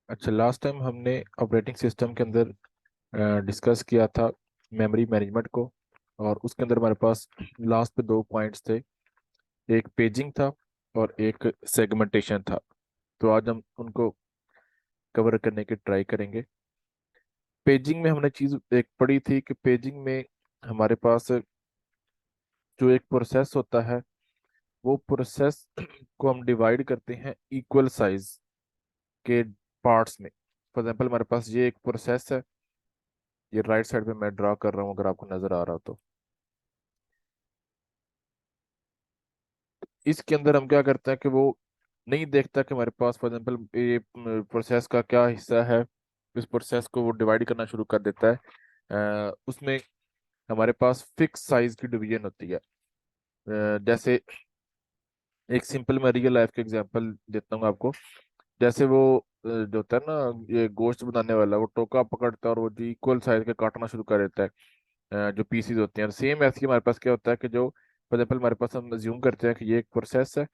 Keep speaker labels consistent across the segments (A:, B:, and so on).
A: अच्छा, last time हमने operating system के अंदर डिस्कस किया था मेमोरी मैनेजमेंट को। और उसके अंदर हमारे पास लास्ट पे दो पॉइंट्स थे, एक पेजिंग था और एक सेगमेंटेशन था। तो आज हम उनको कवर करने की ट्राई करेंगे। पेजिंग में हमने चीज़ एक पढ़ी थी कि पेजिंग में हमारे पास जो एक प्रोसेस होता है, वो प्रोसेस को हम डिवाइड करते हैं इक्वल साइज के पार्ट्स में। फॉर एग्जाम्पल हमारे पास ये एक प्रोसेस है, ये राइट साइड पे मैं ड्रा कर रहा हूँ अगर आपको नजर आ रहा हो तो। इसके अंदर हम क्या करते हैं कि वो नहीं देखता कि हमारे पास फॉर एग्जाम्पल ये प्रोसेस का क्या हिस्सा है। इस प्रोसेस को वो डिवाइड करना शुरू कर देता है। उसमें हमारे पास फिक्स साइज की डिवीजन होती है। जैसे एक सिंपल मैं रियल लाइफ के एग्जांपल देता हूँ आपको। जैसे वो जो होता है ना, ये गोश्त बनाने वाला, वो टोका पकड़ता है और वो जो इक्वल साइज के काटना शुरू कर देता है। जो पीसीज होते हैं, सेम ऐसे ही हमारे पास क्या होता है कि जो फॉर एग्जाम्पल हमारे पास हम अज्यूम करते हैं कि ये एक प्रोसेस है।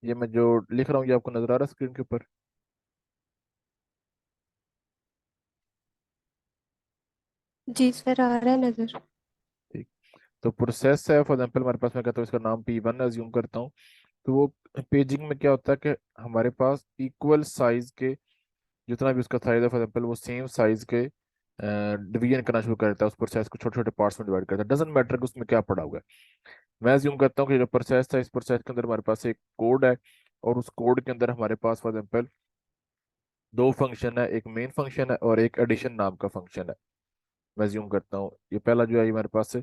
A: ये मैं जो लिख रहा हूँ ये आपको नजर आ रहा है स्क्रीन के ऊपर?
B: जी सर, आ रहा है नजर।
A: ठीक। तो प्रोसेस है, फॉर एग्जाम्पल हमारे पास, मैं कहता हूँ इसका नाम P1 अज्यूम करता हूँ। तो वो पेजिंग में क्या होता है कि हमारे पास इक्वल साइज के जितना भी उसका साइज है, फॉर एग्जाम्पल वो सेम साइज के डिवीजन करना शुरू कर देता है। उस प्रोसेस को छोटे छोटे पार्ट्स में डिवाइड करता है, डजेंट मैटर कि उसमें क्या पड़ा हुआ है। मैं अज्यूम करता हूँ कि जो प्रोसेस था, इस प्रोसेस के अंदर हमारे पास एक कोड है। और उस कोड के अंदर हमारे पास फॉर एग्जाम्पल दो फंक्शन है, एक मेन फंक्शन है और एक एडिशन नाम का फंक्शन है। मैं अज्यूम करता हूँ ये पहला जो है ये हमारे पास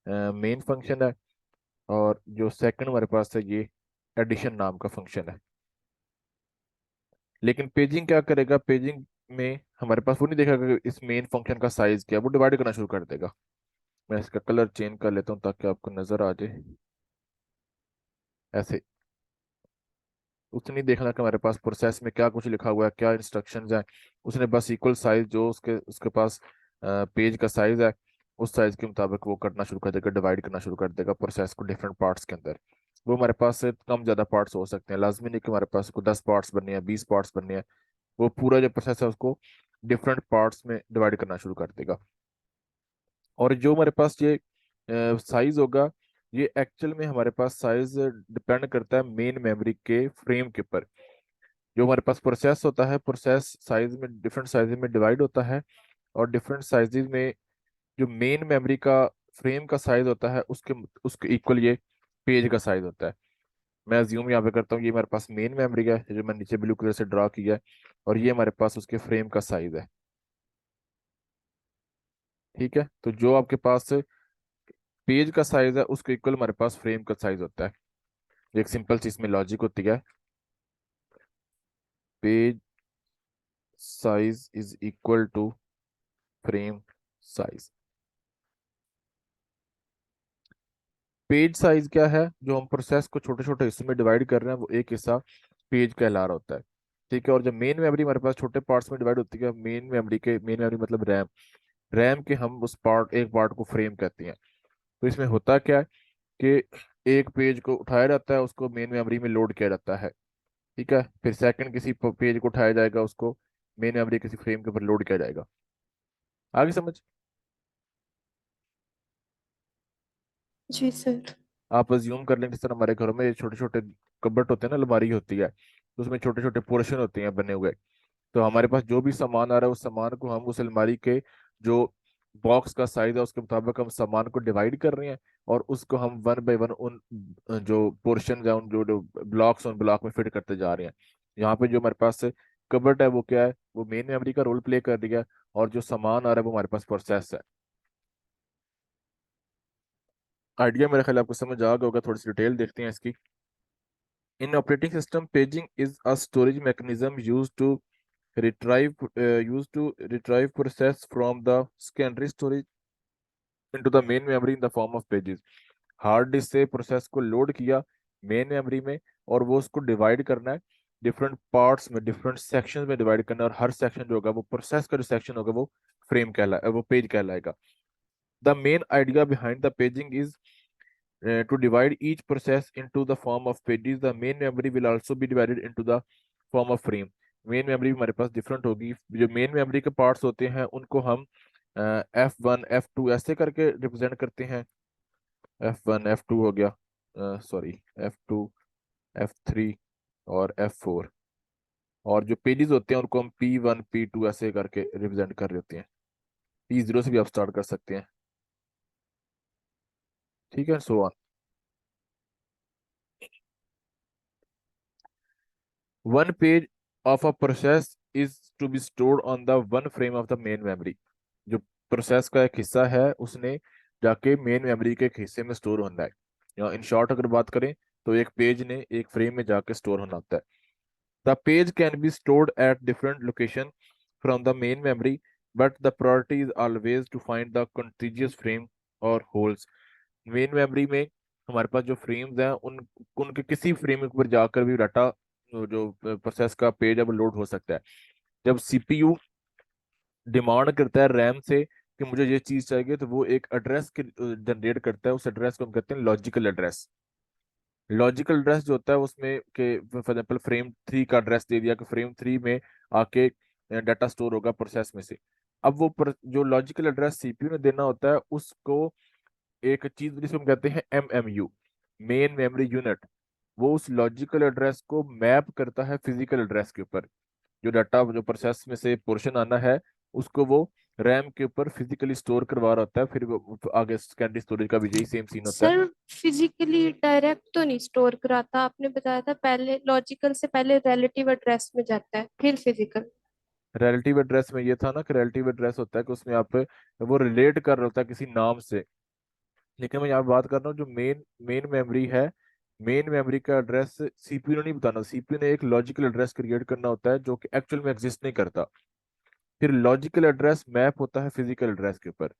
A: मेन फंक्शन है, और जो सेकंड हमारे पास है ये एडिशन नाम का फंक्शन है। लेकिन पेजिंग क्या करेगा, पेजिंग में हमारे पास वो नहीं देखेगा कि इस मेन फंक्शन का साइज क्या है, वो डिवाइड करना शुरू कर देगा। मैं इसका कलर चेंज कर लेता हूँ ताकि आपको नजर आ जाए। ऐसे उसने नहीं देखना कि हमारे पास प्रोसेस में क्या कुछ लिखा हुआ है, क्या इंस्ट्रक्शंस हैं। उसने बस इक्वल साइज जो उसके उसके पास पेज का साइज है, उस साइज के मुताबिक वो करना शुरू कर देगा, डिवाइड करना शुरू कर देगा प्रोसेस को डिफरेंट पार्ट्स के अंदर। वो हमारे पास से कम ज़्यादा पार्ट्स हो सकते हैं, लाजमी नहीं कि हमारे पास को 10 पार्ट्स बनने हैं, 20 पार्ट्स बनने हैं। वो पूरा जो प्रोसेस है उसको डिफरेंट पार्ट्स में डिवाइड करना शुरू कर देगा। और जो हमारे पास ये साइज होगा, ये एक्चुअल में हमारे पास साइज डिपेंड करता है मेन मेमोरी के फ्रेम के ऊपर। जो हमारे पास प्रोसेस होता है, प्रोसेस साइज में डिफरेंट साइज में डिवाइड होता है। और डिफरेंट साइजेस में जो मेन मेमोरी का फ्रेम का साइज होता है, उसके उसके इक्वल ये पेज का साइज होता है। मैं अज्यूम यहाँ पे करता हूँ ये हमारे पास मेन मेमोरी है जो मैं नीचे ब्लू कलर से ड्रा किया है, और ये हमारे पास उसके फ्रेम का साइज है। ठीक है, तो जो आपके पास पेज का साइज है उसके इक्वल हमारे पास फ्रेम का साइज होता है। एक सिंपल सी इसमें लॉजिक होती है, page size is equal to frame size. Page size क्या है, जो हम प्रोसेस को छोटे छोटे हिस्सों में डिवाइड कर रहे हैं वो एक हिस्सा पेज कहला रहा होता है। ठीक है, और जब मेन मेमोरी हमारे पास छोटे पार्ट्स में डिवाइड होती है, मेन मेमोरी मतलब रैम, रैम के हम उस पार्ट एक पार्ट को फ्रेम कहते हैं। तो इसमें होता क्या है कि एक पेज को उठाया जाता है, उसको मेन मेमोरी में लोड किया जाता है। ठीक है, फिर सेकंड किसी पेज को उठाया जाएगा, उसको मेन मेमोरी किसी फ्रेम के ऊपर लोड किया जाएगा। आगे समझ?
B: जी सर।
A: आप अज्यूम कर लें जिस तरह हमारे घरों में छोटे छोटे कबर्ट होते हैं ना, अलमारी होती है, तो उसमें छोटे छोटे पोर्शन होते हैं बने हुए। तो हमारे पास जो भी सामान आ रहा है उस सामान को हम उस अलमारी के जो बॉक्स का साइज है उसके मुताबिक हम सामान को डिवाइड कर रहे हैं। और उसको हम वन बाय वन उन जो पोर्शन या उन जो जो ब्लॉक्स उन ब्लॉक में फिट करते जा रहे हैं। यहाँ पे जो हमारे पास कबर्ट है वो क्या है, वो मेन मेमोरी का रोल प्ले कर रही है। और जो सामान आ रहा है वो हमारे पास प्रोसेस है। आइडिया मेरे ख्याल आपको समझ आ गया होगा, थोड़ी सी डिटेल देखते हैं इसकी। In operating system, paging is a storage mechanism used to retrieve process from the secondary storage into the main memory in the form of pages। Hard disk से प्रोसेस को लोड किया मेन मेमोरी में, और वो उसको divide करना है different parts में, डिफरेंट सेक्शंस में डिवाइड करना है। और हर सेक्शन जो होगा वो प्रोसेस का जो सेक्शन होगा वो फ्रेम कहला वो पेज कहलाएगा। The main idea behind the paging is to divide each process into the form of pages, the main memory will also be divided into the form of frame. Main memory हमारे पास different होगी। जो main memory के parts होते हैं उनको हम F1 F2 ऐसे करके रिप्रेजेंट करते हैं। F1 F2 हो गया, सॉरी F2 F3 और F4। और जो पेजेस होते हैं उनको हम P1 P2 ऐसे करके रिप्रेजेंट कर लेते हैं। P0 से भी आप स्टार्ट कर सकते हैं, ठीक है, so on. One page of a process is to be stored on the one frame of the main memory। जो प्रोसेस का एक हिस्सा है उसने जाके मेन मेमोरी के एक हिस्से में स्टोर होना है। या इन शॉर्ट अगर बात करें तो एक पेज ने एक फ्रेम में जाके स्टोर होना होता है। The page can be stored at different location from the main memory, but the priority is always to find the contiguous frame और होल्स। मेन मेमोरी में हमारे पास जो फ्रेम्स हैं उन उनके किसी फ्रेम के ऊपर जाकर भी डाटा जो प्रोसेस का पेज है वो लोड हो सकता है। जब सीपीयू डिमांड करता है रैम से कि मुझे ये चीज चाहिए तो वो एक एड्रेस जनरेट करता है। उस एड्रेस को हम कहते हैं लॉजिकल एड्रेस। लॉजिकल एड्रेस जो होता है उसमें के फॉर एग्जांपल फ्रेम 3 का एड्रेस दे दिया कि फ्रेम 3 में आके डाटा स्टोर होगा प्रोसेस में से। अब वो जो लॉजिकल एड्रेस सीपीयू ने देना होता है उसको एक चीज जिसको हम कहते हैं एमएमयू, मेन मेमोरी यूनिट, वो उस लॉजिकल एड्रेस को मैप करता है फिजिकल एड्रेस के ऊपर। जो डाटा जो प्रोसेस में से पोर्शन आना है उसको वो रैम के ऊपर फिजिकली स्टोर करवा रहा होता है। फिर वो आगे सेकेंडरी स्टोरेज का भी यही सेम सीन होता है।
B: सर फिजिकली डायरेक्ट तो नहीं स्टोर कराता, आपने बताया था पहले लॉजिकल से पहले रिलेटिव एड्रेस में जाता है फिर फिजिकल।
A: रिलेटिव एड्रेस में ये था ना कि रिलेटिव एड्रेस होता है कि उसमें आप वो रिलेट कर रहा होता है किसी नाम से। लेकिन मैं यहाँ बात कर रहा हूँ जो मेन मेन मेमोरी है, मेन मेमोरी का एड्रेस सीपीयू ने नहीं बताना। सीपीयू ने एक लॉजिकल एड्रेस क्रिएट करना होता है जो कि एक्चुअल में एग्जिस्ट नहीं करता। फिर लॉजिकल एड्रेस मैप होता है फिजिकल एड्रेस के ऊपर।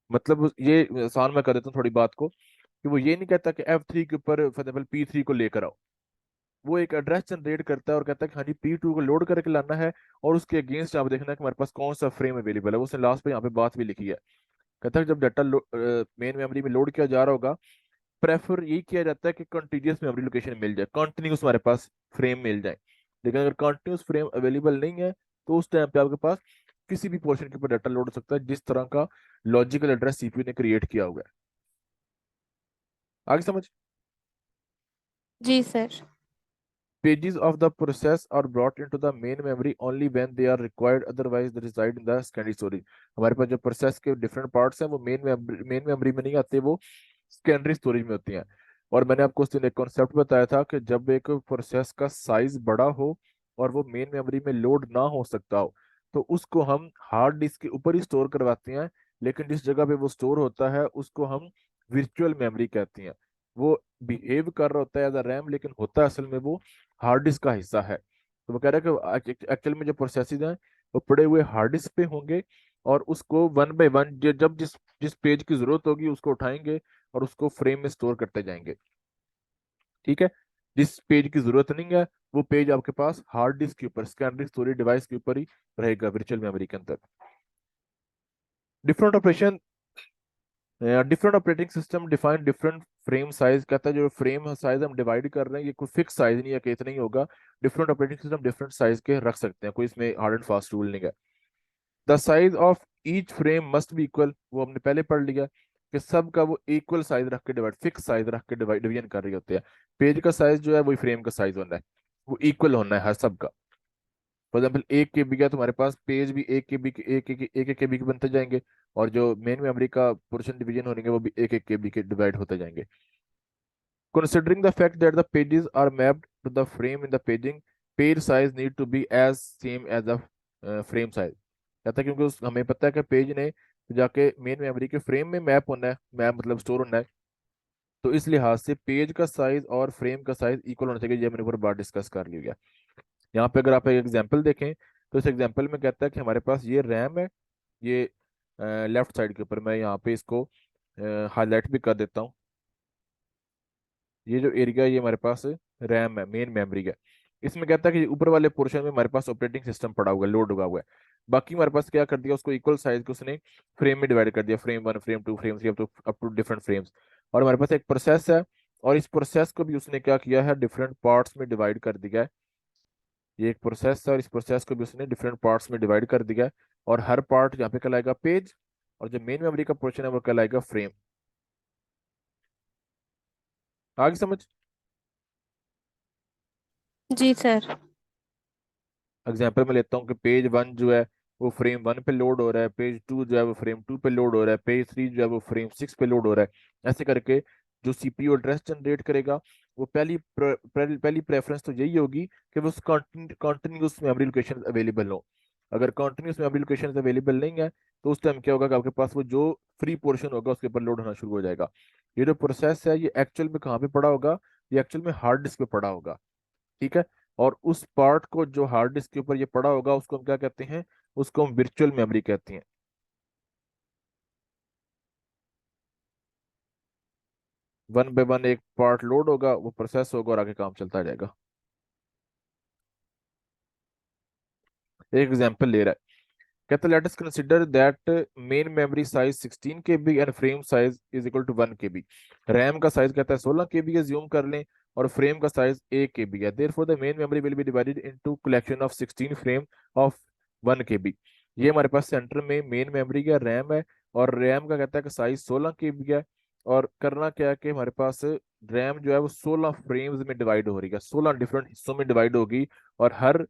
A: मतलब ये आसान मैं कर देता हूँ थोड़ी बात को कि वो ये नहीं कहता कि F3 के ऊपर फॉर एग्जाम्पल P3 को लेकर आओ। वो एक एड्रेस जनरेट करता है और कहता है कि हाँ जी P2 को लोड करके लाना है और उसके अगेंस्ट आप देखना है कि हमारे पास कौन सा फ्रेम अवेलेबल है। वो उसने लास्ट पे यहाँ पे बात भी लिखी है। कहता है कि जब डाटा मेन मेमोरी में लोड किया जा रहा होगा प्रेफर यही किया जाता है कि कंटिन्यूस मेमोरी लोकेशन मिल जाए, कंटिन्यूस हमारे पास फ्रेम मिल जाए। लेकिन अगर कंटिन्यूस फ्रेम अवेलेबल नहीं है तो उस टाइम पे आपके पास किसी भी पोर्शन के ऊपर डाटा लोड हो सकता है जिस तरह का लॉजिकल एड्रेस सीपीयू ने क्रिएट किया हुआ है। आगे समझ।
B: जी sir.
A: Pages of the process are brought into the main memory only when they are required, otherwise they reside in the secondary storage। हमारे पास जो प्रोसेस के डिफरेंट पार्ट्स हैं वो मेन मेमोरी में नहीं आते, वो सेकेंडरी स्टोरेज में होती हैं। और मैंने आपको उस दिन एक कॉन्सेप्ट बताया था कि जब एक प्रोसेस का साइज बड़ा हो और वो मेन मेमोरी में लोड ना हो सकता हो तो उसको हम हार्ड डिस्क के ऊपर ही स्टोर करवाते हैं। लेकिन जिस जगह पे वो स्टोर होता है उसको हम वर्चुअल मेमोरी कहते हैं। वो बिहेव कर रहा होता है एज अ रैम लेकिन होता है असल में वो हार्ड डिस्क का हिस्सा है। तो वो कह रहा है कि एक्चुअल में जो प्रोसेसेस हैं वो पड़े हुए हार्ड डिस्क पे होंगे और उसको वन बाय वन जब जिस जिस पेज की जरूरत होगी उसको उठाएंगे और उसको फ्रेम में स्टोर करते जाएंगे। ठीक है, जिस पेज की जरूरत नहीं है वो पेज आपके पास हार्ड डिस्क के ऊपर सेकेंडरी स्टोरेज डिवाइस के ऊपर ही रहेगा वर्चुअल मेमोरी के अंदर। Different operation different operating system define different frame size. कहता है जो फ्रेम साइज हम डिवाइड कर रहे हैं ये कोई फिक्स साइज नहीं है कि इतना ही होगा। Different operating system different size के रख सकते हैं, कोई इसमें हार्ड एंड फास्ट रूल नहीं है। The size of each frame must be equal, वो हमने पहले पढ़ लिया कि सब का वो इक्वल साइज रख के डिवाइड फिक्स साइज रख के डिवीजन कर रहे होते हैं। पेज का साइज जो है वही फ्रेम का साइज होना है, वो इक्वल होना है हर सब का। फॉर एग्जाम्पल 1 KB का तुम्हारे पास पेज भी 1 KB के एक एक KB के बनते जाएंगे और जो मेन मेमोरी का पोर्शन डिवीजन होंगे वो भी 1 1 KB के डिवाइड होते जाएंगे। Considering the fact that the pages are mapped to the frame in the paging, page size need to be as same as the frame size। कहता है क्योंकि हमें पता है कि पेज ने जाके मेन मेमोरी के फ्रेम में मैप होना है, मैप मतलब स्टोर होना है। तो इस लिहाज से पेज का साइज और फ्रेम का साइज इक्वल होना चाहिए। ये मैंने ऊपर बात डिस्कस कर लिया। यहाँ पे अगर आप एक एग्जांपल देखें तो इस एग्जांपल में कहता है कि हमारे पास ये रैम है, ये लेफ्ट साइड के ऊपर मैं यहाँ पे इसको हाईलाइट भी कर देता हूँ। ये जो एरिया ये हमारे पास रैम है, मेन मेमोरी है। इसमें कहता है कि ऊपर वाले पोर्शन में हमारे पास ऑपरेटिंग सिस्टम पड़ा हुआ है, लोड हुआ हुआ है। बाकी हमारे पास क्या कर दिया उसको इक्वल साइज के उसने फ्रेम में डिवाइड कर दिया, frame 1 frame 2 frame 3 up to different frames. और हमारे पास एक प्रोसेस है, और इस प्रोसेस को भी उसने क्या किया है, डिफरेंट पार्ट्स में डिवाइड कर दिया है। ये एक प्रोसेस है और इस प्रोसेस को भी उसने डिफरेंट पार्ट्स में डिवाइड कर दिया है, और हर पार्ट यहाँ पे कहलाएगा पेज, और जो मेन मेमोरी का पोर्शन है वो कहलाएगा फ्रेम। आगे समझ।
B: जी सर।
A: एग्जाम्पल मैं लेता हूँ कि पेज वन जो है वो फ्रेम वन पे लोड हो रहा है, पेज टू जो है वो फ्रेम टू पे लोड हो रहा है, पेज थ्री जो है वो फ्रेम सिक्स पे लोड हो रहा है। ऐसे करके जो सीपीयू एड्रेस जनरेट करेगा, वो पहली प्रेफरेंस तो यही होगी कि वो कॉन्टिन्यूस मेमोरी लोकेशन अवेलेबल हो। अगर कॉन्टिन्यूस मेमोरी लोकेशन अवेलेबल नहीं है, तो उस टाइम क्या होगा कि आपके पास वो जो फ्री पोर्शन होगा उसके ऊपर लोड होना शुरू हो जाएगा। ये जो प्रोसेस है ये एक्चुअल में कहाँ पे पड़ा होगा, ये एक्चुअल में हार्ड डिस्क पे पड़ा होगा। ठीक है। और उस पार्ट को जो हार्ड डिस्क के ऊपर ये पड़ा होगा उसको हम क्या कहते हैं, उसको हम वर्चुअल मेमोरी कहते हैं। वन बाय वन एक पार्ट लोड होगा, वो प्रोसेस होगा और आगे काम चलता जाएगा। एक एग्जांपल ले रहा है, कहते let us consider that main memory size 16 KB and frame size is equal to 1 KB. RAM का साइज कहता है 16 केबी है, ज्यूम कर लें, और फ्रेम का साइज 1 केबी है। Therefore the main memory will be divided into collection of 16 frame of 1 केबी। ये हमारे पास सेंटर में मेन मेमोरी का रैम है, और रैम का कहता है कि साइज 16 केबी है। और करना क्या है कि हमारे पास रैम जो है वो 16 फ्रेम्स में डिवाइड हो रही है, 16 डिफरेंट हिस्सों में डिवाइड होगी, और हर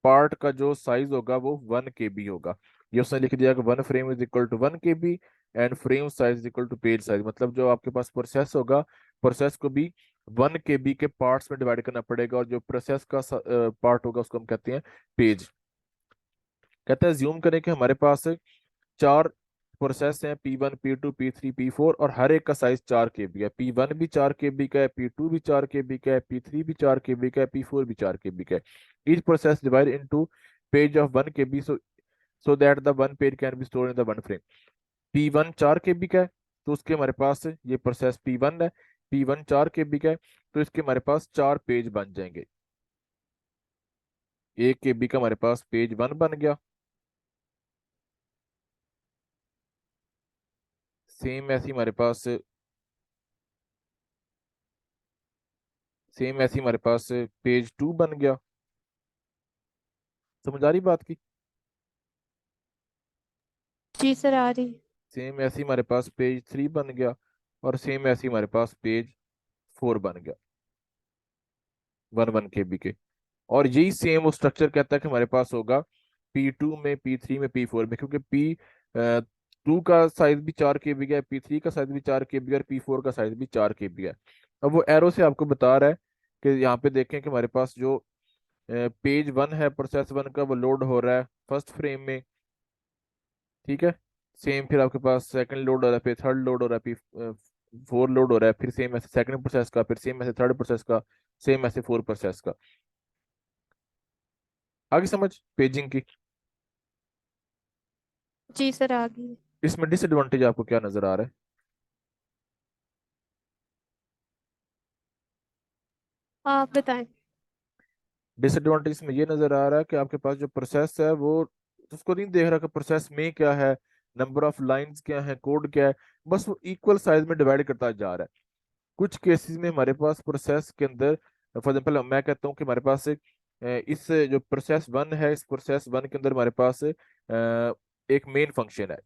A: पार्ट का जो साइज होगा वो 1 केबी होगा। ये उसने लिख दिया कि 1 frame is equal to 1 KB and frame size is equal to page size. मतलब जो आपके पास प्रोसेस होगा, प्रोसेस को भी 1 केबी के पार्ट्स में डिवाइड करना पड़ेगा, और जो प्रोसेस का पार्ट होगा उसको हम कहते हैं पेज। कहते हैं ज्यूम करें कि हमारे पास चार प्रोसेस हैं, P1 P2 P3 P4, और हर एक का साइज 4 केबी है। P1 भी 4 केबी का है, P2 भी 4 केबी का है, P3 भी 4 केबी का है, P4 भी 4 केबी का है। Each process divide into page of 1 KB, so that the one page can B store in the one frame. P1 4 केबी का है, तो उसके हमारे पास ये प्रोसेस P1 है। P1 4 केबी का है, तो इसके हमारे पास 4 पेज बन जाएंगे। 1 केबी का हमारे पास पेज वन बन गया। सेम ऐसी हमारे पास पेज टू बन गया। समझ आ रही बात की।
B: जी सर, आ रही।
A: सेम ऐसी हमारे पास पेज थ्री बन गया, और सेम ऐसी हमारे पास पेज फोर बन गया, 1 1 केबी के। और यही सेम वो स्ट्रक्चर कहता है कि हमारे पास होगा P2 में, P3 में, P4 में, क्योंकि P2 का साइज भी 4 केबी का है, P3 का साइज भी 4 केबी है, और P4 का साइज भी 4 केबी है। अब वो एरो से आपको बता रहा है कि यहाँ पे देखें कि हमारे पास जो पेज वन है प्रोसेस वन का, वो लोड हो रहा है फर्स्ट फ्रेम में। ठीक है। सेम फिर आपके पास सेकंड लोड हो रहा है, फिर थर्ड लोड हो रहा है, फिर फोर लोड हो रहा है, फिर सेम ऐसे सेकंड प्रोसेस का, फिर सेम ऐसे थर्ड प्रोसेस का, सेम ऐसे फोर प्रोसेस का। आगे समझ पेजिंग की।
B: जी सर, आ गई।
A: इसमें डिसएडवांटेज आपको क्या नजर आ रहा है?
B: आप बताएं।
A: डिसएडवांटेज में ये नजर आ रहा है कि आपके पास जो प्रोसेस है वो उसको नहीं देख रहा कि प्रोसेस में क्या है, नंबर ऑफ लाइंस क्या है, कोड क्या है। बस वो इक्वल साइज में डिवाइड करता जा रहा है। कुछ केसेस में हमारे पास प्रोसेस के अंदर, फॉर एग्जाम्पल मैं कहता हूँ कि हमारे पास इस जो प्रोसेस वन है, इस प्रोसेस वन के अंदर हमारे पास एक मेन फंक्शन है।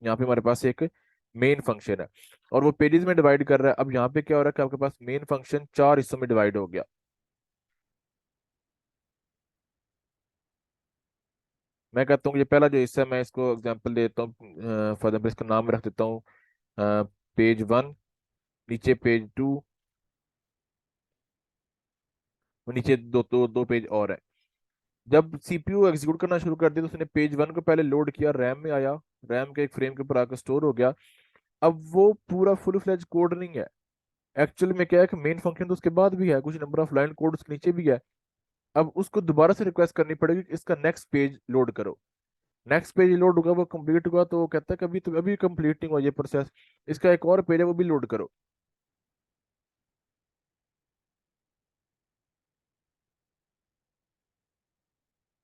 A: यहाँ पे हमारे पास एक मेन फंक्शन है, और वो पेजेस में डिवाइड कर रहा है। अब यहाँ पे क्या हो रहा है कि आपके पास मेन फंक्शन चार हिस्सों में डिवाइड हो गया। मैं कहता हूँ कि ये पहला जो हिस्सा है, मैं इसको एग्जांपल देता हूँ, फॉर एग्जाम्पल इसका नाम रख देता हूँ पेज वन, नीचे पेज टू, और नीचे दो पेज और है। जब सीपीयू एग्जीक्यूट करना शुरू कर दिया, तो उसने पेज वन को पहले लोड किया, रैम में आया, रैम के एक फ्रेम के ऊपर आकर स्टोर हो गया। अब वो पूरा फुल फ्लेज कोड नहीं है। एक्चुअली में क्या है कि मेन फंक्शन तो उसके बाद भी है, कुछ नंबर ऑफ लाइन कोड उसके नीचे भी है। अब उसको दोबारा से रिक्वेस्ट करनी पड़ेगी कि इसका नेक्स्ट पेज लोड करो। नेक्स्ट पेज लोड होगा, वो कंप्लीट हुआ, तो वो कहता है कि अभी तो अभी कंप्लीट नहीं हुआ ये प्रोसेस, इसका एक और पेज है वो भी लोड करो।